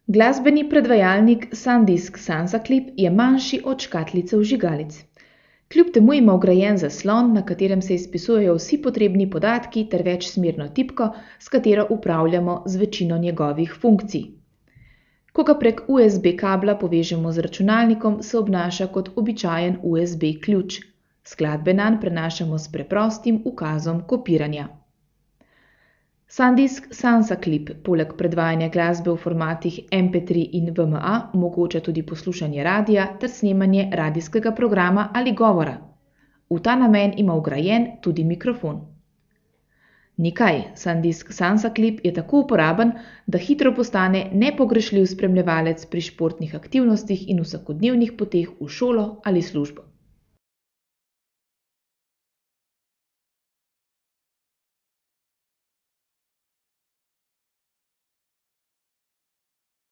Glasbeni predvajalnik SanDisk Sansaclip je manjši od škatlice vžigalic. Kljub temu ima vgrajen zaslon, na katerem se izpisujejo vsi potrebni podatki ter večsmerno tipko, s katero upravljamo z večino njegovih funkcij. Ko ga prek USB kabla povežemo z računalnikom, se obnaša kot običajen USB ključ. Skladbe nanj prenašamo s preprostim ukazom kopiranja. SanDisk Sansaclip poleg predvajanja glasbe v formatih MP3 in WMA omogoča tudi poslušanje radia ter snemanje radijskega programa ali govora. V ta namen ima vgrajen tudi mikrofon. Nikaj, SanDisk Sansaclip je tako uporaben, da hitro postane nepogrešljiv spremljevalec pri športnih aktivnostih in vsakodnevnih poteh v šolo ali službo.